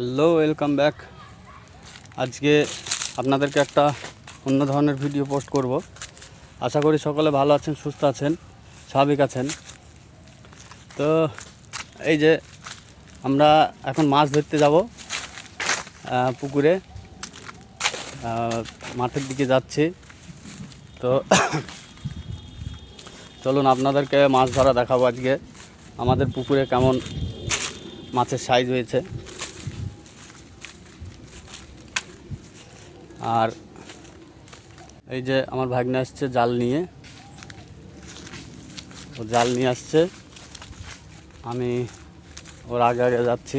Hello, welcome back. আজকে আপনাদেরকে একটা অন্য ধরনের ভিডিও পোস্ট করব। আশা করি সকলে ভালো আছেন, সুস্থ আছেন, স্বাভাবিক আছেন। তো এই যে আমরা এখন মাছ ধরতে যাব, পুকুরে মাঠের দিকে যাচ্ছি। তো চলুন আপনাদেরকে মাছ ধরা দেখাবো। আজকে আমাদের পুকুরে কেমন মাছের সাইজ হয়েছে। আর এই যে আমার ভাগ্নে আসছে জাল নিয়ে, ও জাল নিয়ে আসছে, আমি ওর আগে আগে যাচ্ছি।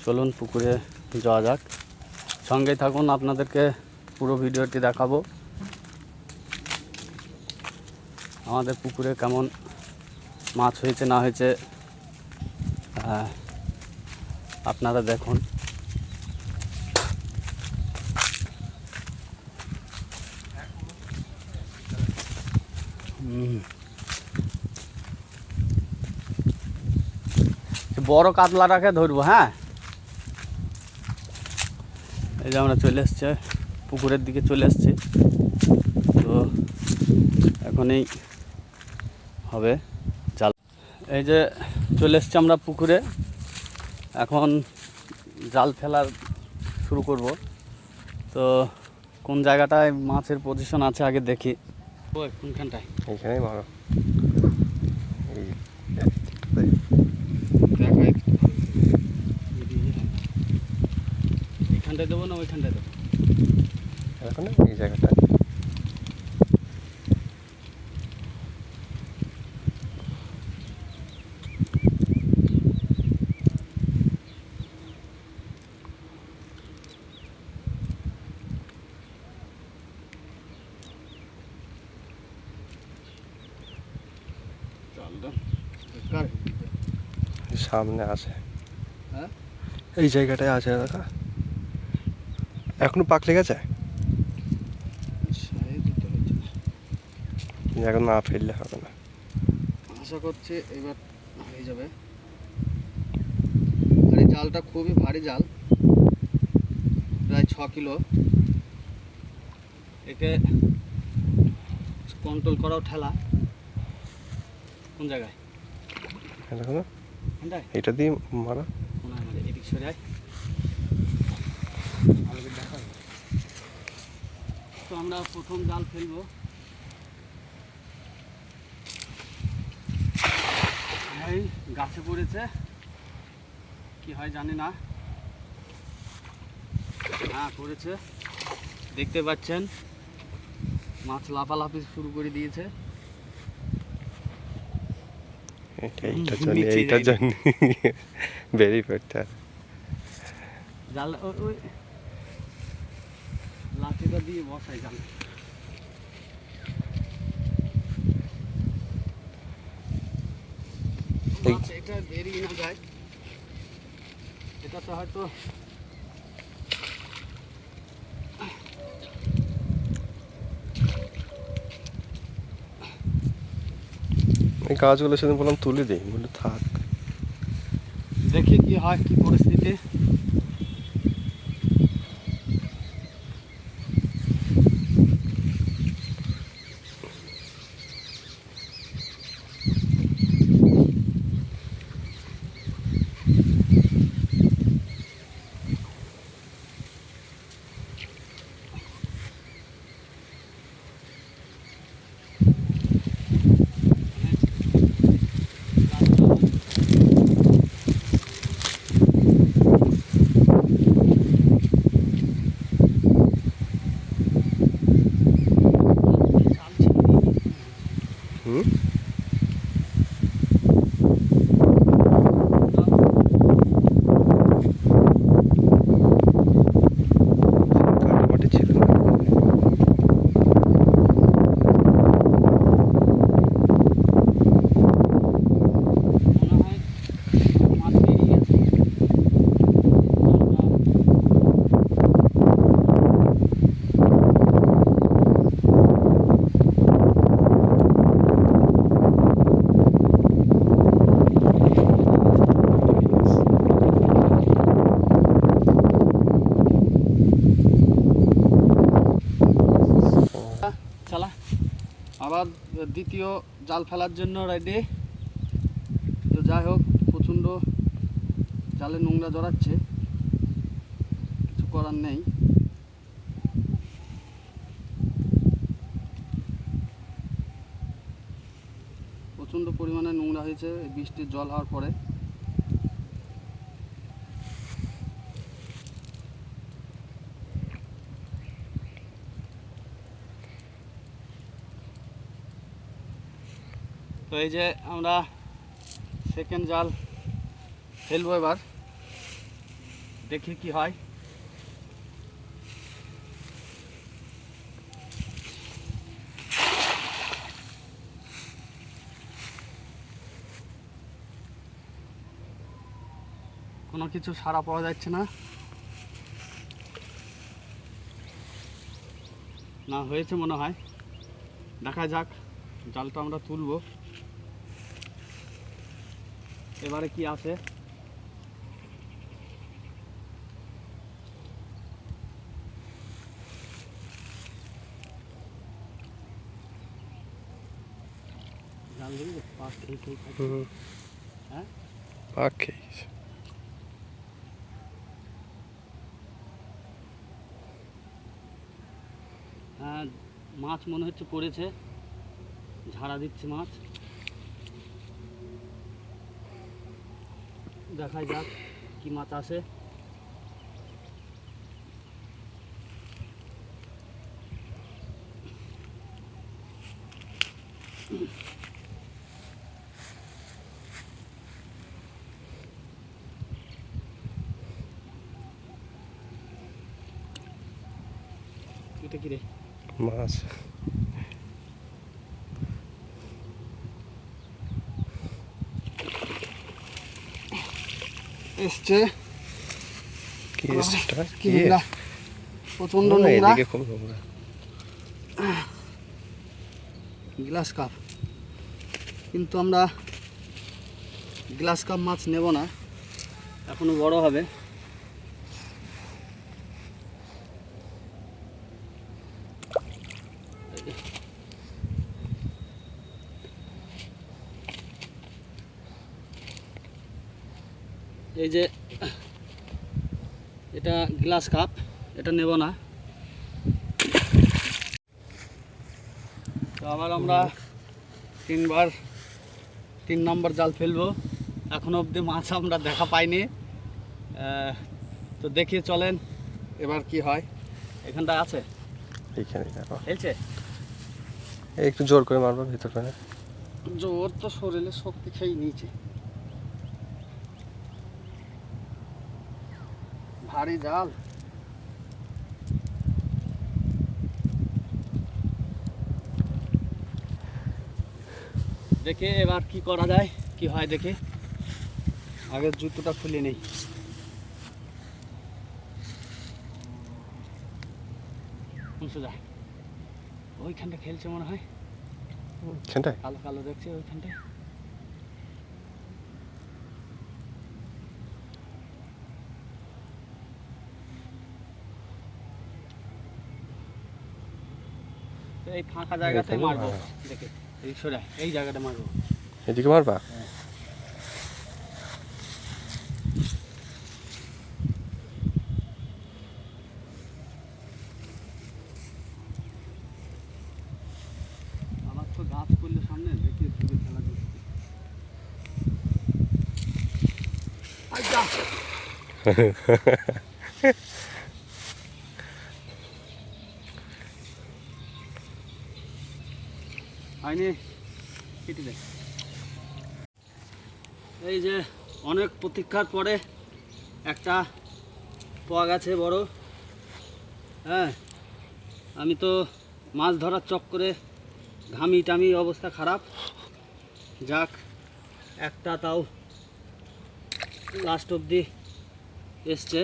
চলুন পুকুরে যাওয়া যাক, সঙ্গেই থাকুন, আপনাদেরকে পুরো ভিডিওটি দেখাবো। আমাদের পুকুরে কেমন মাছ হয়েছে না হয়েছে আপনারা দেখুন। বড় কাতলাটাকে ধরবো। হ্যাঁ, এই যে আমরা চলে এসছে, পুকুরের দিকে চলে এসছি। তো এখনই হবে জাল। এই যে চলে এসছি আমরা পুকুরে, এখন জাল ফেলার শুরু করব। তো কোন জায়গাটায় মাছের পজিশন আছে আগে দেখি। ওই কোনখানটায়? এইখানেই মারো। এইখানটায় দেবো না ওইখানটায় দেবো? এখন এই জায়গাটা সামনে আছে। হ্যাঁ, এই জায়গাটায় আছে দেখা। এখনো পাক লেগেছে, এখন না ফেললে হবে না। আশা করছি এবার হয়ে যাবে। আর এই জালটা খুবই ভারী জাল, প্রায় 6 কিলো। একে কন্ট্রোল করাও ঠেলা। কোন জায়গায়? দেখো না, এটা দিয়ে মারা। এদিক সরে আয়, তো আমরা প্রথম জাল ফেলবো। এই গাছে পড়েছে, কি হয় জানি না। হ্যাঁ পড়েছে, দেখতে পাচ্ছেন মাছ লাফালাফি শুরু করে দিয়েছে। এইটার জন্য বেরিয়ে পড়তে হবে। জাল ওই লাঠিটা দিয়ে বসাই জাল। এটা বেরিয়ে না যায়, এটাতে হয়তো এই গাছগুলো সেদিন বললাম তুলে দিই, বলে থাক, দেখি কি হয়, কি পরিস্থিতি। কাটামাটি ছিল না। চলা আবার দ্বিতীয় জাল ফেলার জন্য রেডি। তো যাই হোক, প্রচণ্ড জালে নোংরা জড়াচ্ছে, কিছু করার নেই। প্রচণ্ড পরিমাণে নোংরা হয়েছে এই বৃষ্টির জল হওয়ার পরে। তো এই যে আমরা সেকেন্ড জাল ফেলবো, এবার দেখি কি হয়। কোনো কিছু সাড়া পাওয়া যাচ্ছে না, না হয়েছে মনে হয়। দেখা যাক, জালটা আমরা তুলবো, এবারে কি আছে। জাল দিবি তো, পাক খেয়ে খেয়ে খাচ্ছে। হ্যাঁ, পাক খেয়েছে। হ্যাঁ, মাছ মনে হচ্ছে পড়েছে, ঝাড়া দিচ্ছে মাছ। দেখা যাক কি মাছ আসে। এটা কি রে? মাছ। এসছে কি এসটা? কি নোংরা, প্রচণ্ড না, নোংরা। এদিকে খুব নোংরা। গ্লাস কাপ, কিন্তু আমরা গ্লাস কাপ মাছ নেব না, এখনো বড় হবে। এই যে এটা গ্লাস কাপ, এটা নেব না। তো আবার আমরা 3 নম্বর জাল ফেলবো। এখনো অবধি মাছ আমরা দেখা পাইনি। তো দেখি চলেন এবার কি হয়। এখানটা আছে, এইখানে দেখো, খেলছে। একটু জোর করে মারবো ভিতর করে। জোর তো শরীরে শক্তি খেয়ে নিয়েছে, ভারী জাল। দেখে এবার কি করা যায়, কি হয় দেখে। আগের জুতোটা খুলে নেই। সোজা ওইখানটা খেলছে মনে হয়, এখানটায় কালো কালো দেখছে ওইখানটায়। তো এই ফাঁকা জায়গাতে এখানে মারবো, মারা। দেখে এই সোজা এই জায়গাটা মারবো। এদিকে মারবা? আবার তো গাছ করলে সামনে, দেখি দূরে খেলা দেখছি। হয়নি, কেটে দেয়। এই যে অনেক প্রতীক্ষার পরে একটা পাওয়া গেছে বড়। হ্যাঁ, আমি তো মাছ ধরার চক্করে ঘামি টামি অবস্থা খারাপ। যাক, একটা তাও লাস্ট অবধি এসছে।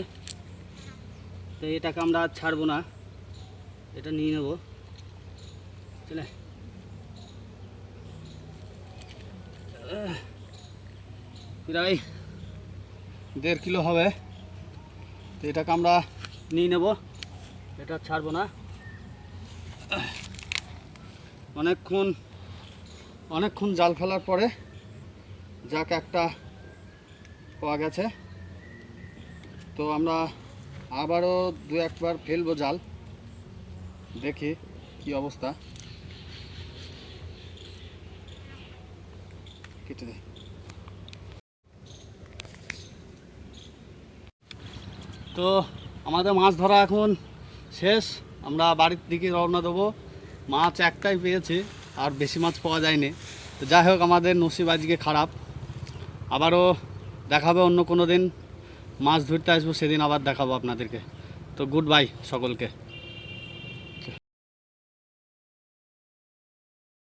তো এটাকে আমরা আর ছাড়বো না, এটা নিয়ে নেব। চলে প্রায় 1.5 কিলো হবে। তো এটাকে আমরা নিয়ে নেব, এটা ছাড়বো না। অনেকক্ষণ জাল ফেলার পরে যাক একটা পাওয়া গেছে। তো আমরা আবারও দু একবার ফেলবো জাল, দেখি কি অবস্থা। কেটে দে। তো আমাদের মাছ ধরা এখন শেষ, আমরা বাড়ির দিকে রওনা দেবো। মাছ একটাই পেয়েছি, আর বেশি মাছ পাওয়া যায়নি। তো যাই হোক, আমাদের নসিব আজকে খারাপ। আবারও দেখাবে অন্য কোনো দিন, মাছ ধরতে আসবো সেদিন আবার দেখাবো আপনাদেরকে। তো গুড বাই সকলকে।